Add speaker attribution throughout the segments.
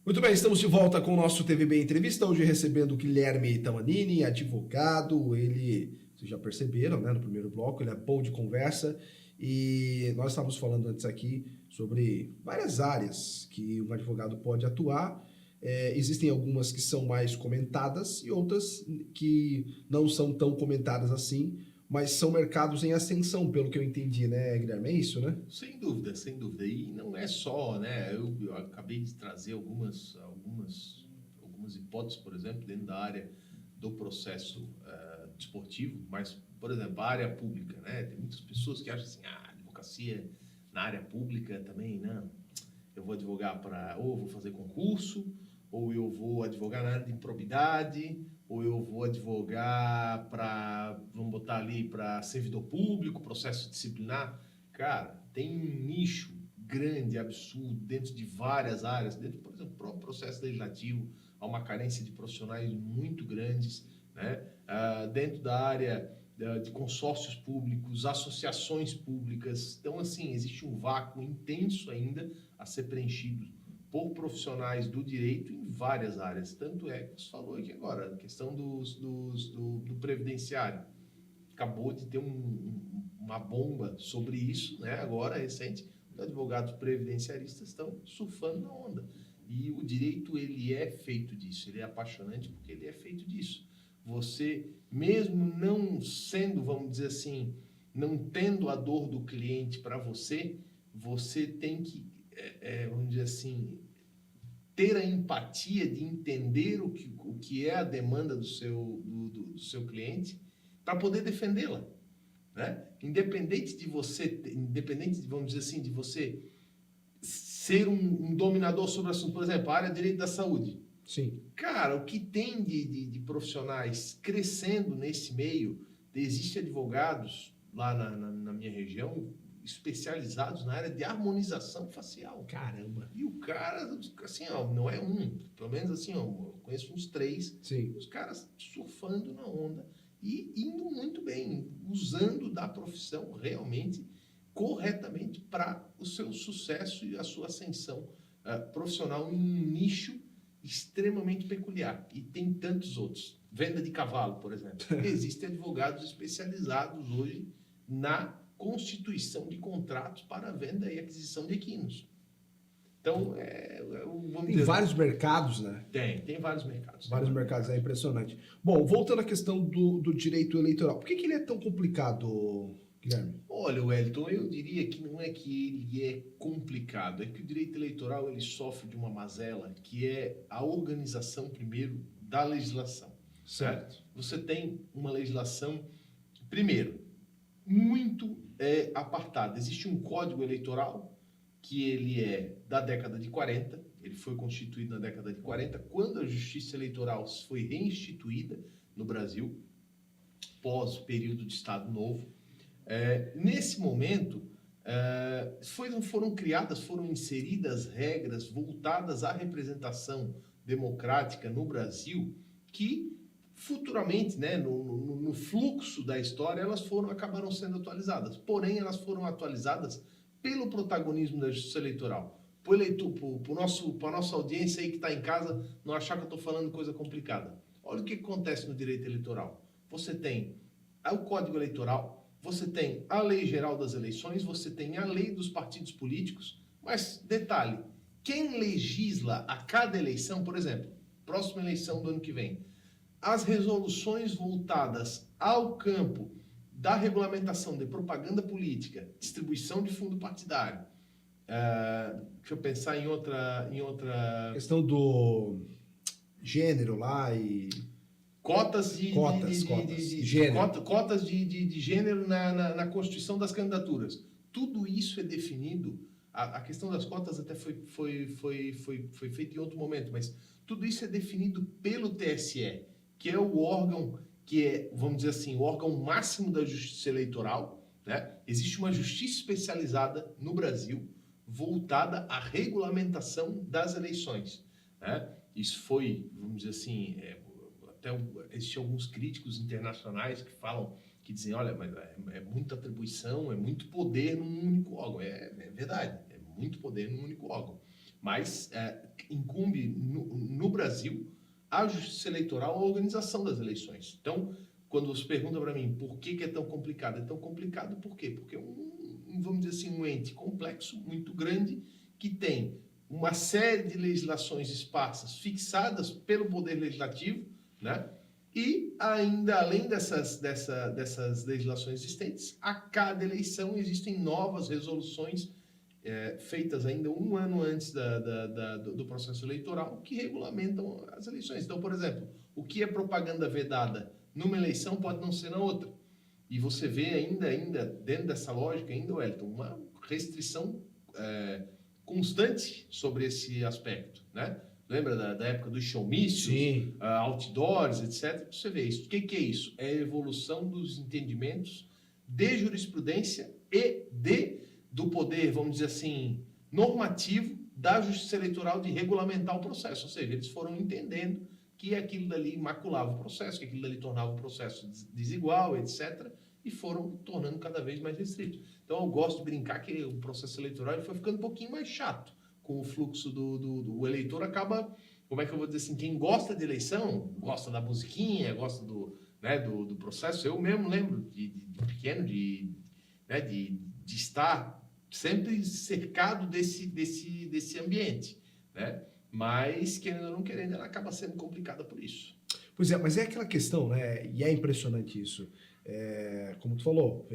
Speaker 1: Muito bem, estamos de volta com o nosso TVB Entrevista, hoje recebendo o Guilherme Tamanini, advogado. Ele, vocês já perceberam, né, no primeiro bloco, ele é bom de conversa e nós estávamos falando antes aqui sobre várias áreas que um advogado pode atuar. Existem algumas que são mais comentadas e outras que não são tão comentadas assim, mas são mercados em ascensão, pelo que eu entendi, né, Guilherme? É isso, né?
Speaker 2: Sem dúvida, sem dúvida. E não é só, né? Eu acabei de trazer algumas hipóteses, por exemplo, dentro da área do processo desportivo, mas, por exemplo, a área pública, né? Tem muitas pessoas que acham assim, advocacia na área pública também, não. Eu vou advogar ou eu vou fazer concurso, ou eu vou advogar na área de improbidade, ou eu vou advogar para, vamos botar ali, para servidor público, processo disciplinar. Cara, tem um nicho grande, absurdo, dentro de várias áreas, dentro, por exemplo, do próprio processo legislativo, há uma carência de profissionais muito grandes, né? Dentro da área de consórcios públicos, associações públicas. Então, assim, existe um vácuo intenso ainda a ser preenchido por profissionais do direito em várias áreas. Tanto é que você falou aqui agora, a questão do previdenciário. Acabou de ter uma bomba sobre isso, né? Agora, recente, os advogados previdenciaristas estão surfando na onda. E o direito, ele é feito disso, ele é apaixonante porque ele é feito disso. Você, mesmo não sendo, vamos dizer assim, não tendo a dor do cliente para você, você tem que, vamos dizer assim, ter a empatia de entender o que é a demanda do seu cliente para poder defendê-la, né? Independente, vamos dizer assim, de você ser um dominador sobre o assunto, por exemplo, a área de direito da saúde.
Speaker 1: Sim.
Speaker 2: Cara, o que tem de profissionais crescendo nesse meio, existem advogados lá na minha região especializados na área de harmonização facial.
Speaker 1: Caramba.
Speaker 2: E o cara, assim, ó, não é um, pelo menos assim, ó, eu conheço uns 3,
Speaker 1: Sim.
Speaker 2: os caras surfando na onda e indo muito bem, usando da profissão realmente, corretamente para o seu sucesso e a sua ascensão profissional em um nicho extremamente peculiar. E tem tantos outros. Venda de cavalo, por exemplo. Existem advogados especializados hoje na constituição de contratos para venda e aquisição de equinos. Então,
Speaker 1: tem vários mercados, né?
Speaker 2: Tem vários mercados.
Speaker 1: Vários mercados, é impressionante. Bom, voltando à questão do direito eleitoral, por que ele é tão complicado, Guilherme?
Speaker 2: Olha, Wellington, eu diria que não é que ele é complicado, é que o direito eleitoral ele sofre de uma mazela, que é a organização, primeiro, da legislação.
Speaker 1: Certo.
Speaker 2: Você tem uma legislação, primeiro, muito apartada. Existe um código eleitoral que ele é da década de 40, ele foi constituído na década de 40, quando a justiça eleitoral foi reinstituída no Brasil, pós o período de Estado Novo. Nesse momento, foram inseridas regras voltadas à representação democrática no Brasil, que futuramente, né, no fluxo da história, elas acabaram sendo atualizadas. Porém, elas foram atualizadas pelo protagonismo da justiça eleitoral. Para a nossa audiência aí que está em casa não achar que eu estou falando coisa complicada. Olha o que acontece no direito eleitoral. Você tem o Código Eleitoral, você tem a Lei Geral das Eleições, você tem a Lei dos Partidos Políticos, mas, detalhe, quem legisla a cada eleição, por exemplo, próxima eleição do ano que vem, as resoluções voltadas ao campo da regulamentação de propaganda política, distribuição de fundo partidário, deixa eu pensar em outra...
Speaker 1: Questão do gênero lá e...
Speaker 2: Cotas de
Speaker 1: gênero.
Speaker 2: Cotas de gênero na constituição das candidaturas. Tudo isso é definido. A questão das cotas até foi feita em outro momento, mas tudo isso é definido pelo TSE, que é o órgão que é, vamos dizer assim, o órgão máximo da justiça eleitoral, né? Existe uma justiça especializada no Brasil voltada à regulamentação das eleições, né? Isso foi, vamos dizer assim, até existem alguns críticos internacionais que dizem, olha, mas é muita atribuição, é muito poder num único órgão. É verdade, é muito poder num único órgão. Mas incumbe no Brasil a Justiça Eleitoral a organização das eleições. Então, quando você pergunta para mim por que é tão complicado, é tão complicado por quê? Porque é vamos dizer assim, um ente complexo, muito grande, que tem uma série de legislações esparsas fixadas pelo Poder Legislativo, né? E ainda, além dessas legislações existentes, a cada eleição existem novas resoluções feitas ainda um ano antes do processo eleitoral que regulamentam as eleições. Então, por exemplo, o que é propaganda vedada numa eleição pode não ser na outra. E você vê ainda dentro dessa lógica, Wellington, uma restrição constante sobre esse aspecto, né? Lembra da época dos showmícios, outdoors, etc? Você vê isso. O que é isso? É a evolução dos entendimentos de jurisprudência e do poder, vamos dizer assim, normativo da Justiça Eleitoral de regulamentar o processo. Ou seja, eles foram entendendo que aquilo dali maculava o processo, que aquilo dali tornava o processo desigual, etc., e foram tornando cada vez mais restritos. Então, eu gosto de brincar que o processo eleitoral foi ficando um pouquinho mais chato. Com o fluxo do eleitor, acaba, como é que eu vou dizer assim, quem gosta de eleição, gosta da musiquinha, gosta do processo. Eu mesmo lembro de pequeno, de estar sempre cercado desse ambiente, né? Mas, querendo ou não querendo, ela acaba sendo complicada por isso.
Speaker 1: Pois é, mas é aquela questão, né? E é impressionante isso. Como tu falou,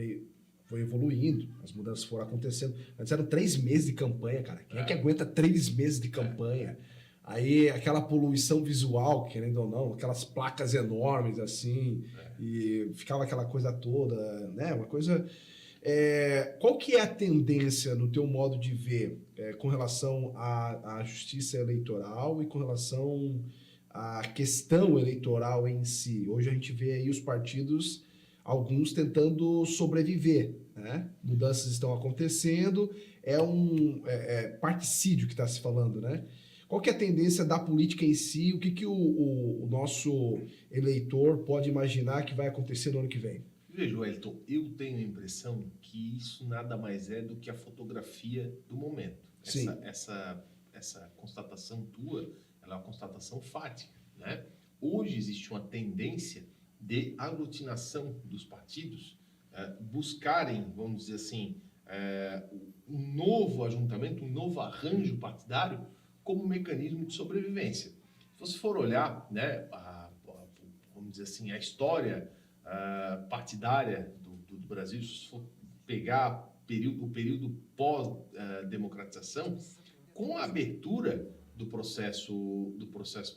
Speaker 1: foi evoluindo, as mudanças foram acontecendo. Antes eram 3 meses de campanha, cara. Quem é que aguenta 3 meses de campanha? Aí aquela poluição visual, querendo ou não, aquelas placas enormes assim, e ficava aquela coisa toda, né? Uma coisa... qual que é a tendência no teu modo de ver com relação à justiça eleitoral e com relação à questão eleitoral em si? Hoje a gente vê aí os partidos, alguns tentando sobreviver, né? Mudanças estão acontecendo, particídio que está se falando, né? Qual que é a tendência da política em si? O que o nosso eleitor pode imaginar que vai acontecer no ano que vem?
Speaker 2: Veja, Wellington, eu tenho a impressão que isso nada mais é do que a fotografia do momento. Essa constatação tua, ela é uma constatação fática, né? Hoje existe uma tendência de aglutinação dos partidos buscarem, vamos dizer assim, um novo ajuntamento, um novo arranjo partidário como mecanismo de sobrevivência. Se você for olhar, né, vamos dizer assim, a história partidária do Brasil, se for pegar o período pós-democratização, com a abertura do processo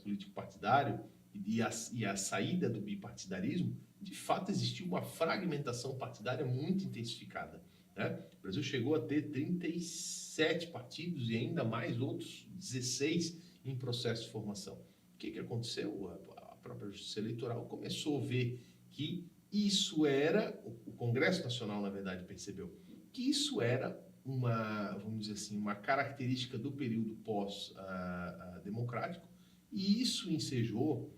Speaker 2: político partidário e a saída do bipartidarismo, de fato existiu uma fragmentação partidária muito intensificada, né? O Brasil chegou a ter 37 partidos e ainda mais outros 16 em processo de formação. O que aconteceu? A própria Justiça Eleitoral começou a ver que isso era, o Congresso Nacional, na verdade, percebeu que isso era vamos dizer assim, uma característica do período pós-democrático, e isso ensejou,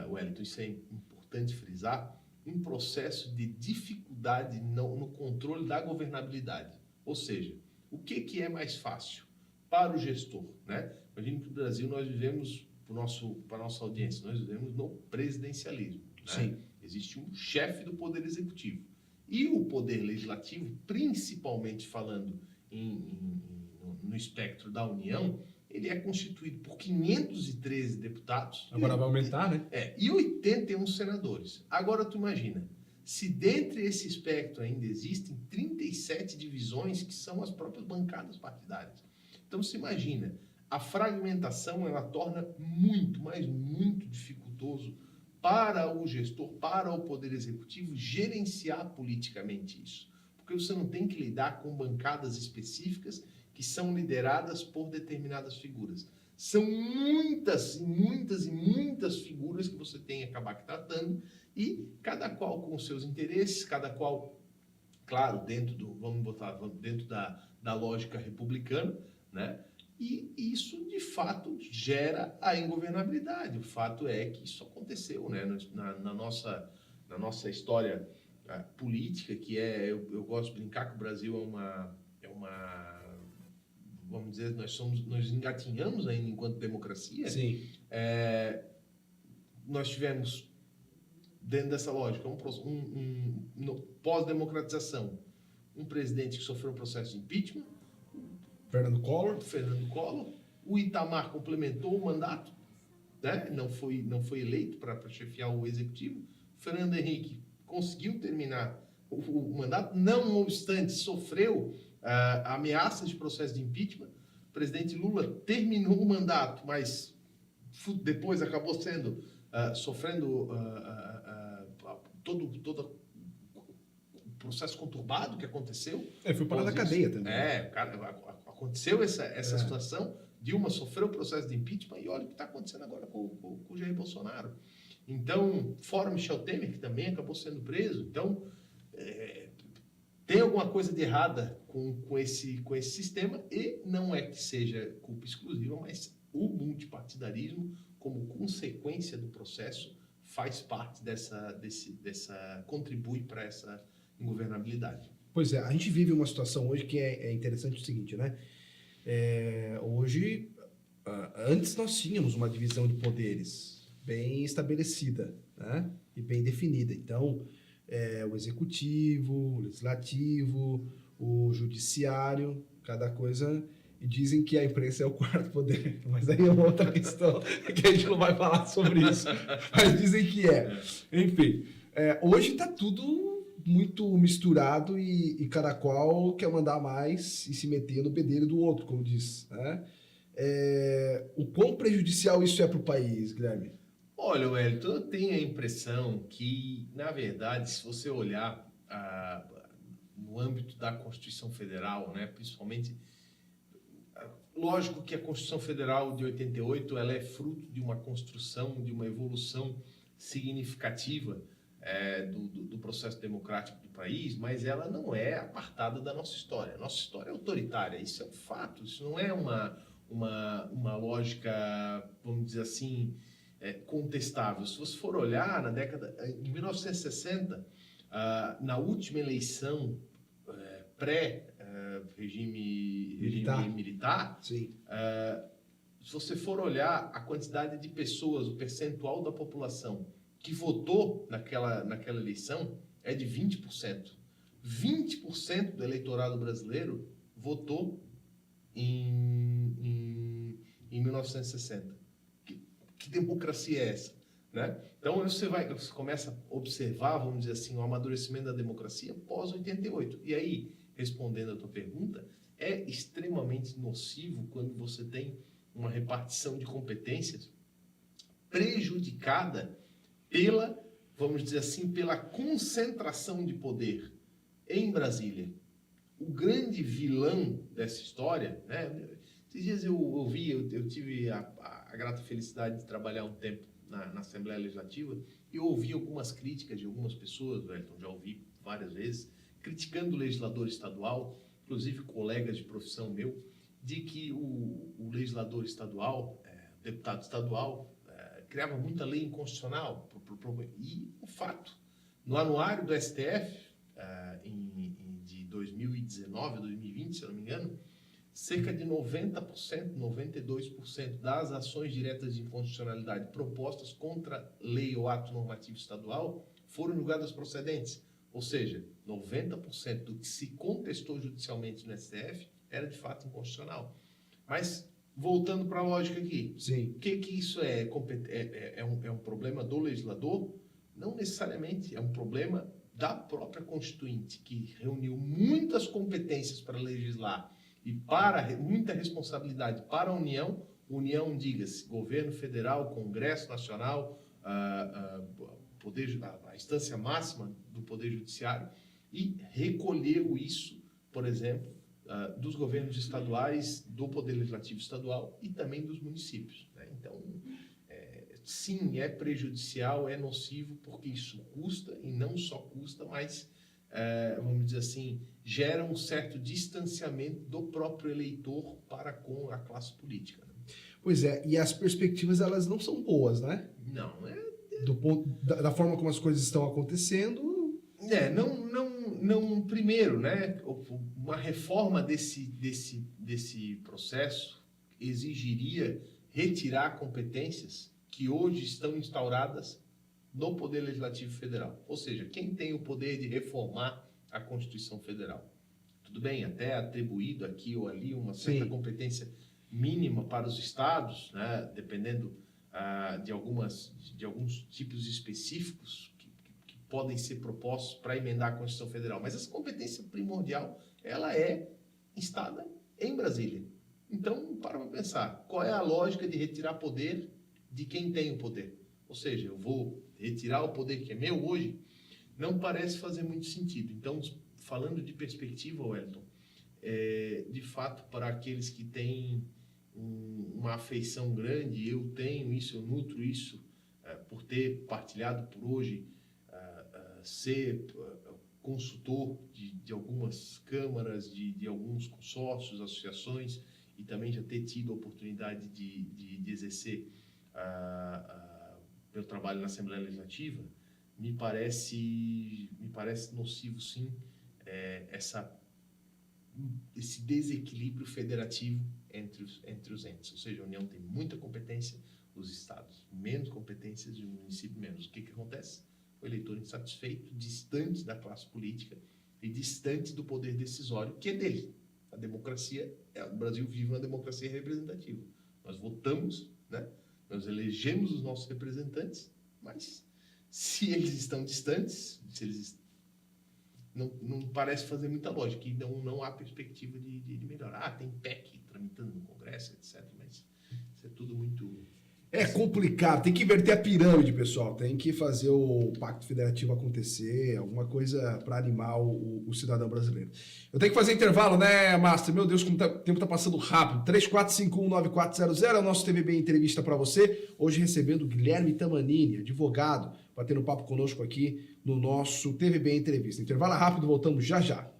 Speaker 2: Wellington, isso é importante frisar, um processo de dificuldade no controle da governabilidade. Ou seja, o que é mais fácil para o gestor, né? Imagina que no Brasil nós vivemos, para a nossa audiência, nós vivemos no presidencialismo, né?
Speaker 1: Sim.
Speaker 2: Existe um chefe do Poder Executivo. E o Poder Legislativo, principalmente falando no espectro da União, ele é constituído por 513 deputados.
Speaker 1: Agora vai aumentar, né?
Speaker 2: E 81 senadores. Agora tu imagina, se dentre esse espectro ainda existem 37 divisões que são as próprias bancadas partidárias. Então se imagina, a fragmentação ela torna muito, mas muito dificultoso para o gestor, para o Poder Executivo, gerenciar politicamente isso. Porque você não tem que lidar com bancadas específicas que são lideradas por determinadas figuras. São muitas e muitas e muitas figuras que você tem que acabar tratando e cada qual com os seus interesses, cada qual, claro, dentro da lógica republicana, né? E isso, de fato, gera a ingovernabilidade. O fato é que isso aconteceu, né? Na nossa história política, que eu gosto de brincar que o Brasil vamos dizer, nós engatinhamos ainda enquanto democracia.
Speaker 1: Sim.
Speaker 2: Nós tivemos, dentro dessa lógica, pós-democratização, um presidente que sofreu um processo de impeachment,
Speaker 1: Fernando Collor.
Speaker 2: O Itamar complementou o mandato, né? Não foi eleito para chefiar o executivo. O Fernando Henrique conseguiu terminar o mandato, não obstante, sofreu ameaças de processo de impeachment. O presidente Lula terminou o mandato, mas depois acabou sofrendo todo o processo conturbado que acontecou.
Speaker 1: Foi parar na cadeia também.
Speaker 2: Aconteceu essa situação. Dilma sofreu o processo de impeachment e olha o que está acontecendo agora com o Jair Bolsonaro. Então, fora Michel Temer, que também acabou sendo preso. Então, tem alguma coisa de errada com esse sistema, e não é que seja culpa exclusiva, mas o multipartidarismo, como consequência do processo, faz parte contribui para essa ingovernabilidade.
Speaker 1: Pois é, a gente vive uma situação hoje que é interessante o seguinte, né? Hoje, antes nós tínhamos uma divisão de poderes bem estabelecida, né? E bem definida. Então, o executivo, o legislativo, o judiciário, cada coisa. E dizem que a imprensa é o quarto poder, mas aí é uma outra questão que a gente não vai falar sobre isso. Mas dizem que é. Enfim, hoje está tudo muito misturado e cada qual quer mandar mais e se meter no bedelho do outro, como diz, né? O quão prejudicial isso é para o país, Guilherme?
Speaker 2: Olha, Wellington, eu tenho a impressão que, na verdade, se você olhar no âmbito da Constituição Federal, né, principalmente, lógico que a Constituição Federal de 88 ela é fruto de uma construção, de uma evolução significativa do processo democrático do país, mas ela não é apartada da nossa história. A nossa história é autoritária, isso é um fato, isso não é uma lógica, vamos dizer assim, contestável. Se você for olhar em 1960, na última eleição pré-regime militar,
Speaker 1: Sim.
Speaker 2: Se você for olhar a quantidade de pessoas, o percentual da população que votou naquela eleição é de 20%. 20% do eleitorado brasileiro votou em 1960. Que democracia é essa? Né? Então, você começa a observar, vamos dizer assim, o amadurecimento da democracia pós-88. E aí, respondendo a tua pergunta, é extremamente nocivo quando você tem uma repartição de competências prejudicada vamos dizer assim, pela concentração de poder em Brasília. O grande vilão dessa história, né? Esses dias eu tive a grata felicidade de trabalhar um tempo na Assembleia Legislativa e eu ouvi algumas críticas de algumas pessoas, Wellington, já ouvi várias vezes, criticando o legislador estadual, inclusive colegas de profissão meu, de que o legislador estadual, o deputado estadual, criava muita lei inconstitucional. E o fato, no anuário do STF, de 2019 a 2020, se eu não me engano, cerca de 90%, 92% das ações diretas de inconstitucionalidade propostas contra lei ou ato normativo estadual foram julgadas procedentes. Ou seja, 90% do que se contestou judicialmente no STF era de fato inconstitucional. Mas, voltando para a lógica aqui,
Speaker 1: sim,
Speaker 2: o que isso é? É um problema do legislador? Não necessariamente, é um problema da própria Constituinte, que reuniu muitas competências para legislar e muita responsabilidade para a União. União, diga-se, governo federal, Congresso Nacional, a instância máxima do Poder Judiciário, e recolheu isso, por exemplo, dos governos estaduais, do Poder Legislativo Estadual e também dos municípios, né? Então, sim, é prejudicial, é nocivo, porque isso custa, e não só custa, mas, vamos dizer assim, gera um certo distanciamento do próprio eleitor para com a classe política, né?
Speaker 1: Pois é, e as perspectivas, elas não são boas, né?
Speaker 2: Não,
Speaker 1: da forma como as coisas estão acontecendo...
Speaker 2: primeiro, né, uma reforma desse processo exigiria retirar competências que hoje estão instauradas no Poder Legislativo Federal. Ou seja, quem tem o poder de reformar a Constituição Federal? Tudo bem, até atribuído aqui ou ali uma certa competência mínima para os estados, né, dependendo de alguns tipos específicos que podem ser propostos para emendar a Constituição Federal. Mas essa competência primordial, ela é instada em Brasília. Então, para pensar, qual é a lógica de retirar poder de quem tem o poder? Ou seja, eu vou retirar o poder que é meu hoje? Não parece fazer muito sentido. Então, falando de perspectiva, Wellington, de fato, para aqueles que têm uma afeição grande, eu tenho isso, eu nutro isso, por ter partilhado por hoje, ser consultor de algumas câmaras, de alguns consórcios, associações, e também já ter tido a oportunidade de exercer meu trabalho na Assembleia Legislativa, me parece nocivo, sim, esse desequilíbrio federativo entre os entes. Ou seja, a União tem muita competência, os estados menos competências e o município menos. O que acontece? O eleitor insatisfeito, distante da classe política e distante do poder decisório, que é dele. A democracia, o Brasil vive uma democracia representativa. Nós votamos, né? Nós elegemos os nossos representantes, mas se eles estão distantes, se eles não parece fazer muita lógica, e não há perspectiva de melhorar. Tem PEC tramitando no Congresso, etc. Mas isso é tudo muito...
Speaker 1: É complicado, tem que inverter a pirâmide, pessoal. Tem que fazer o Pacto Federativo acontecer, alguma coisa para animar o cidadão brasileiro. Eu tenho que fazer intervalo, né, Master? Meu Deus, como o tempo está passando rápido. 34519400 é o nosso TVB Entrevista para você. Hoje recebendo Guilherme Tamanini, advogado, batendo papo conosco aqui no nosso TVB Entrevista. Intervalo rápido, voltamos já já.